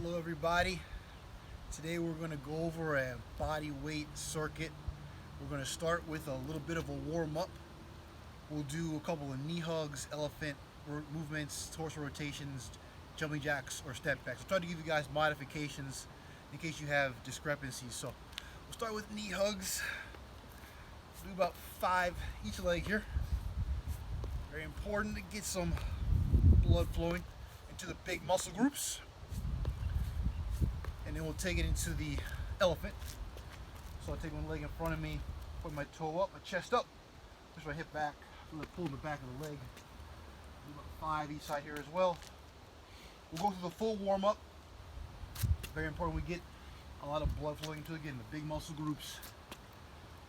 Hello everybody. Today we're going to go over a body weight circuit. We're going to start with a little bit of a warm up. We'll do a couple of knee hugs, elephant movements, torso rotations, jumping jacks, or step backs. I'll try to give you guys modifications in case you have discrepancies. So we'll start with knee hugs. Do about 5 each leg here. Very important to get some blood flowing into the big muscle groups. And then we'll take it into the elephant. So I'll take one leg in front of me, put my toe up, my chest up, push my hip back, pull the back of the leg. Do about 5 each side here as well. We'll go through the full warm up. Very important we get a lot of blood flowing into, again, the big muscle groups.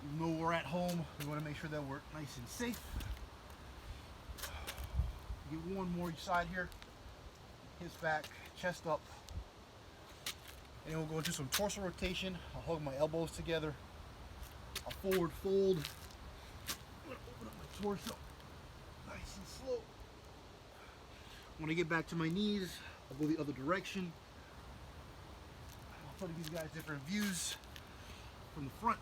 Even though we're at home, we want to make sure that we're nice and safe. Get one more each side here. Hips back, chest up. And then we'll go into some torso rotation. I'll hug my elbows together. I'll forward fold. I'm going to open up my torso. Nice and slow. When I get back to my knees, I'll go the other direction. I'll try to give you guys different views from the front.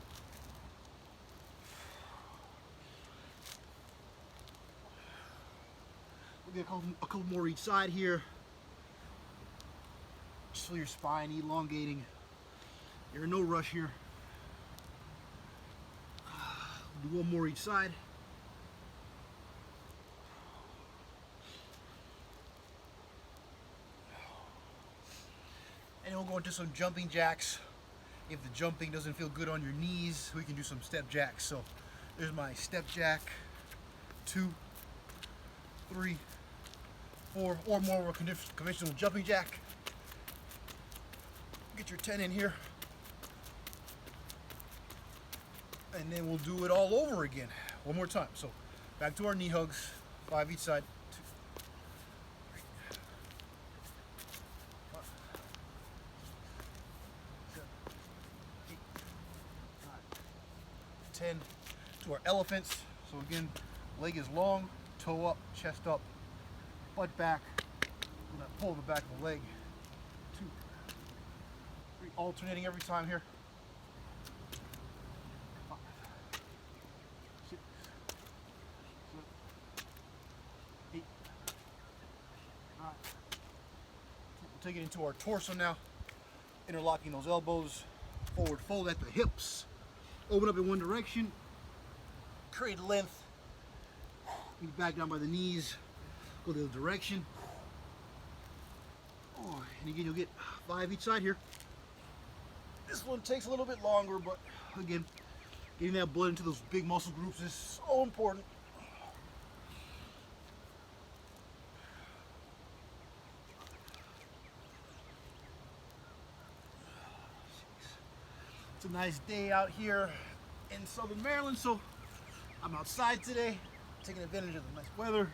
We'll get a couple more each side here. Just feel your spine elongating. You're in no rush here. Do one more each side. And then we'll go into some jumping jacks. If the jumping doesn't feel good on your knees, we can do some step jacks. So there's my step jack. 2, 3, 4, or more of a conventional jumping jack. Get your 10 in here. And then we'll do it all over again. One more time. So back to our knee hugs. 5 each side. 2, 3, 5, 7, 8, 9, 10. To our elephants. So again, leg is long, toe up, chest up, butt back. We're going to pull the back of the leg. 2, 3, alternating every time here. 5, 6, 7, 8, 9. We'll take it into our torso now. Interlocking those elbows. Forward fold at the hips. Open up in one direction. Create length. Get back down by the knees. Go the other direction. Oh, and again, you'll get 5 each side here. This one takes a little bit longer, but again, getting that blood into those big muscle groups is so important. It's a nice day out here in Southern Maryland, so I'm outside today, taking advantage of the nice weather.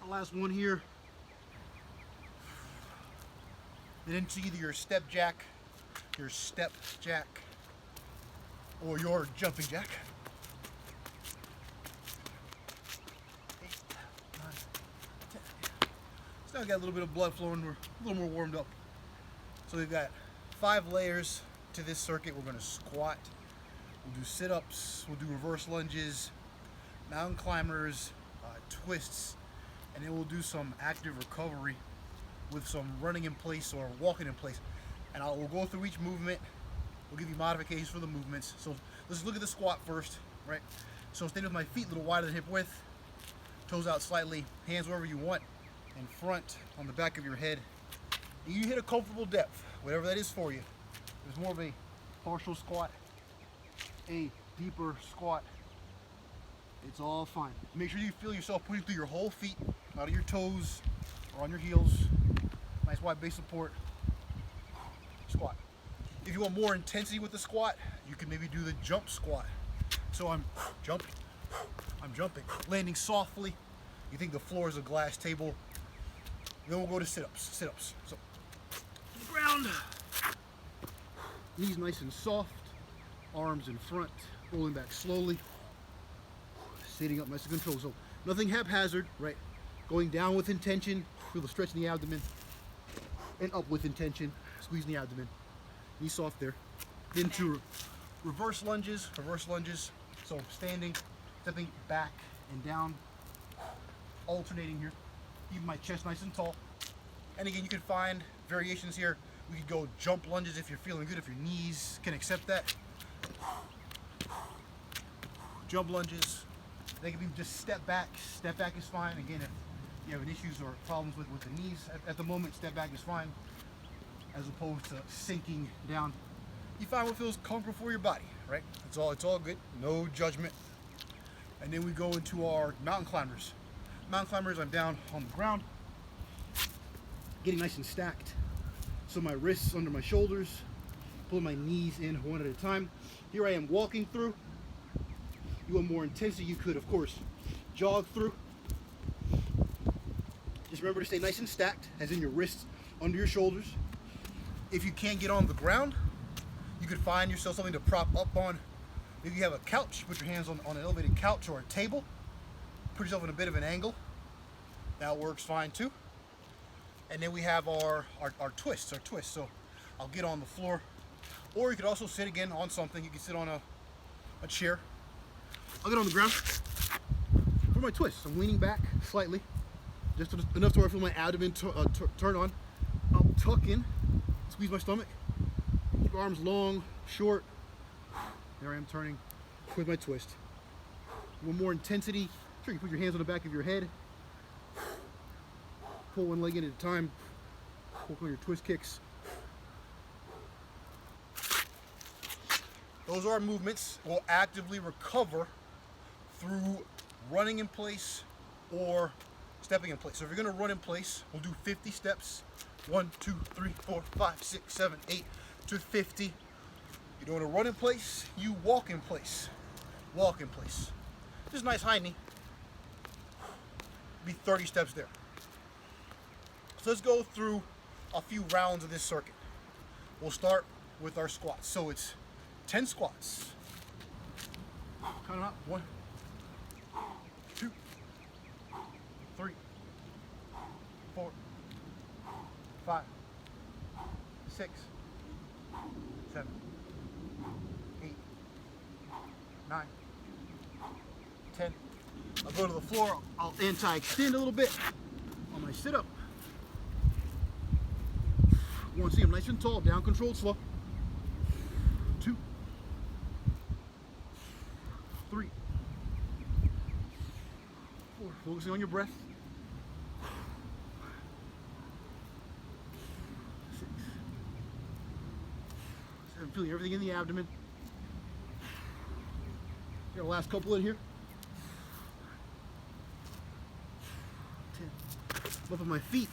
Our last one here. Then into either your step jack, or your jumping jack. 8, 9, 10. Still got a little bit of blood flowing. We're a little more warmed up. So we've got 5 layers to this circuit. We're going to squat. We'll do sit-ups. We'll do reverse lunges, mountain climbers, twists, and then we'll do some active recovery with some running in place or walking in place. And we'll go through each movement. We'll give you modifications for the movements. So let's look at the squat first, right? So standing with my feet a little wider than hip width, toes out slightly, hands wherever you want, in front, on the back of your head. And you hit a comfortable depth, whatever that is for you. There's more of a partial squat, a deeper squat. It's all fine. Make sure you feel yourself putting through your whole feet, not of your toes or on your heels. Nice wide base support. Squat. If you want more intensity with the squat, you can maybe do the jump squat. So I'm jumping, landing softly. You think the floor is a glass table. Then we'll go to sit-ups. So, to the ground. Knees nice and soft. Arms in front. Rolling back slowly. Sitting up nice and controlled. So nothing haphazard, right? Going down with intention. Feel the stretch in the abdomen. And up with intention. Squeezing the abdomen. Knee soft there. Into reverse lunges. So standing, stepping back and down. Alternating here. Keeping my chest nice and tall. And again, you can find variations here. We could go jump lunges if you're feeling good, if your knees can accept that. Jump lunges. They can be just step back. Step back is fine. Again, if you have issues or problems with the knees at the moment, step back is fine, as opposed to sinking down. You find what feels comfortable for your body, right? It's all good. No judgment. And then we go into our mountain climbers. Mountain climbers, I'm down on the ground, getting nice and stacked. So my wrists under my shoulders, pulling my knees in one at a time. Here I am walking through. You want more intensity, you could, of course, jog through. Just remember to stay nice and stacked, as in your wrists under your shoulders. If you can't get on the ground, you could find yourself something to prop up on. If you have a couch, put your hands on an elevated couch or a table. Put yourself in a bit of an angle. That works fine too. And then we have our twists. So I'll get on the floor, or you could also sit again on something. You can sit on a chair. I'll get on the ground for my twist. I'm leaning back slightly, just enough to where I feel my abdomen turn on. I'll tuck in, squeeze my stomach, keep arms long, short. There I am turning with my twist. One more intensity. Sure, you put your hands on the back of your head. Pull one leg in at a time. Work on your twist kicks. Those are our movements. We'll actively recover through running in place or stepping in place. So if you're going to run in place, we'll do 50 steps. 1, 2, 3, 4, 5, 6, 7, 8 to 50. You don't want to run in place, you walk in place. Walk in place. Just nice high knee. Be 30 steps there. So let's go through a few rounds of this circuit. We'll start with our squats. So it's 10 squats. Count them out. 1, 2, 3, 4, 5, 6, 7, 8, 9, 10. I'll go to the floor. I'll anti-extend a little bit on my sit-up. You want to see them nice and tall, down, controlled, slow. 2, 3, 4. Focusing on your breath. 6, 7. Feeling everything in the abdomen. Got the last couple in here. 10. Lift up my feet.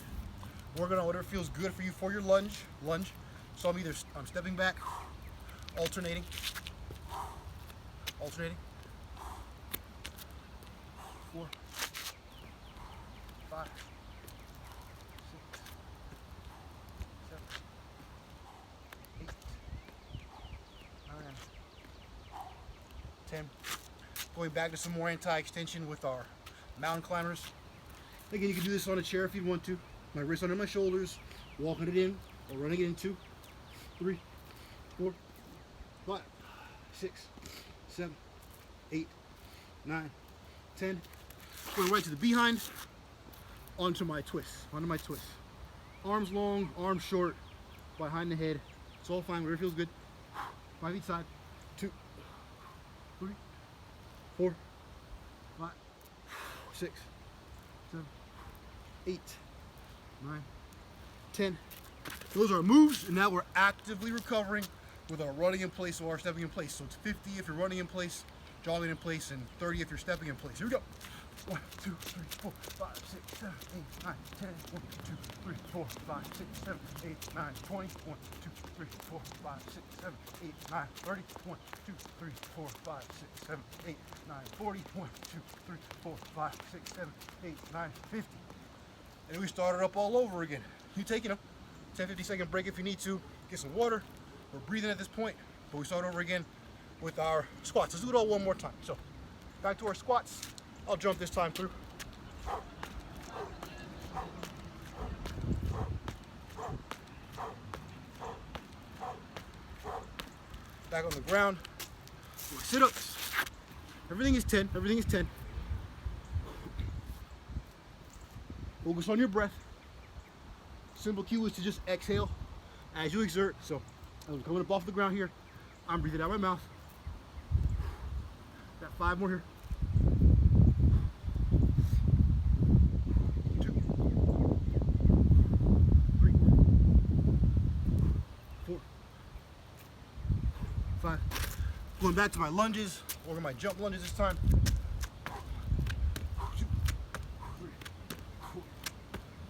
Working on whatever feels good for you for your lunge. So I'm stepping back, alternating. 4, 5, 6, 7, 8, 9, 10. Going back to some more anti-extension with our mountain climbers. Again, you can do this on a chair if you want to. My wrists under my shoulders, walking it in or running it in. 2, 3, 4, 5, 6, 7, 8, 9, 10. Going right to the behind, onto my twist. Arms long, arms short, behind the head. It's all fine, whatever feels good. 5 each side. 2, 3, 4, 5, 6, 7, 8, 9, 10. Those are our moves, and now we're actively recovering with our running in place or our stepping in place. So it's 50 if you're running in place, jogging in place, and 30 if you're stepping in place. Here we go. 1, 2, 3, 4, 5, 6, 7, 8, 9, 10. 1, 2, 3, 4, 5, 6, 7, 8, 9, 20. 1, 2, 3, 4, 5, 6, 7, 8, 9, 30. 1, 2, 3, 4, 5, 6, 7, 8, 9, 40. 1, 2, 3, 4, 5, 6, 7, 8, 9, 50. And we start it up all over again. You taking a 10-15 second break if you need to. Get some water. We're breathing at this point, but we start over again with our squats. Let's do it all one more time. So back to our squats. I'll jump this time through. Back on the ground. My sit-ups. Everything is 10. Everything is 10. Focus on your breath. Simple cue is to just exhale as you exert. So I'm coming up off the ground here. I'm breathing out my mouth. Got 5 more here. 2, 3, 4, 5. Going back to my lunges, or my jump lunges this time. 2, 3, 4,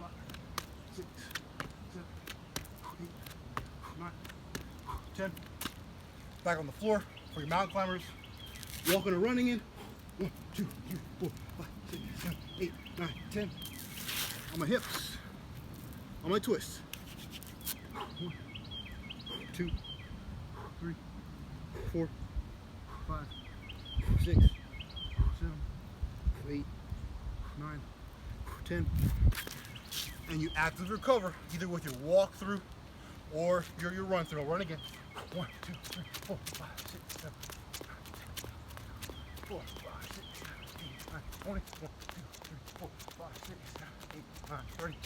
5, 6, 7, 8, 9, 10. Back on the floor for your mountain climbers. Walking or running in. 1, 2, 3, 4, 5, 6, 7, 8, 9, 10. On my hips. On my twists. 1, 2, 3, 4, 5, 6, 7, 8, 9, 10. And you actively recover either with your walk through or your run through. I'll run again. 1, 2, 3, 4, 5, 6, 7, 4, 5, 6, 7, 8, 9, 20. 1, 2, 3, 4, 5, 6, 7, 8, 9, 30.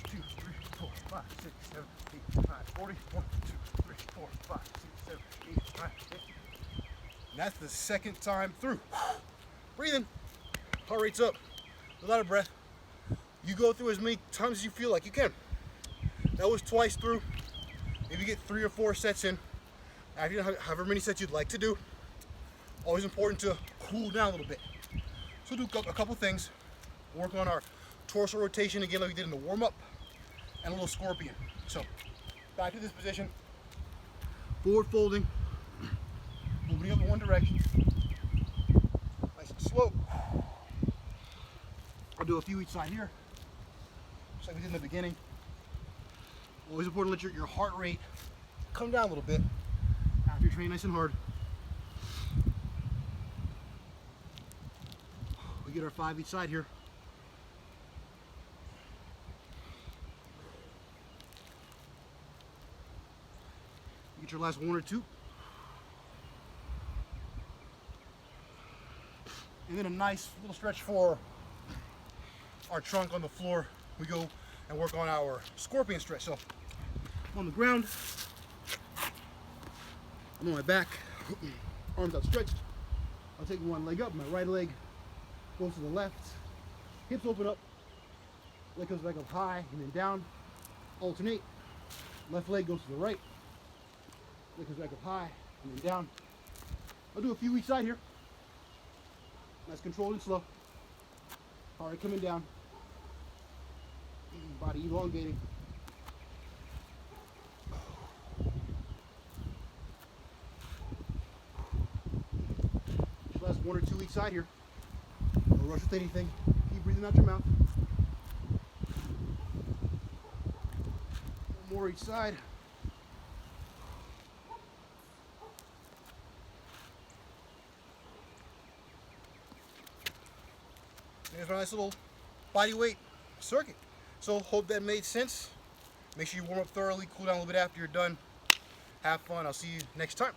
2, 3, 4, 5, 6, 7, 8, 9, 40. 1, 2, 3, 4, 5, 6, 7, 8, 9, 50. And that's the second time through. Breathing. Heart rate's up. A lot of breath. You go through as many times as you feel like you can. That was twice through. If you get 3 or 4 sets in, after however many sets you'd like to do, always important to cool down a little bit. So do a couple things. Work on our torso rotation again like we did in the warm-up, and a little scorpion. So back to this position. Forward folding. Opening up in one direction. Nice and slow. I'll do a few each side here, just like we did in the beginning. Always important to let your heart rate come down a little bit after you train nice and hard. We get our 5 each side here. Get your last 1 or 2. And then a nice little stretch for our trunk on the floor. We go and work on our scorpion stretch. So I'm on the ground, I'm on my back, arms outstretched. I'll take one leg up, my right leg goes to the left, hips open up, leg comes back up high and then down, alternate. Left leg goes to the right, leg comes back up high and then down. I'll do a few each side here. Nice, controlled and slow. Heart rate coming down. Body elongating. Last 1 or 2 each side here. Don't rush with anything. Keep breathing out your mouth. 1 more each side. There's a nice little body weight circuit. So hope that made sense. Make sure you warm up thoroughly, cool down a little bit after you're done. Have fun. I'll see you next time.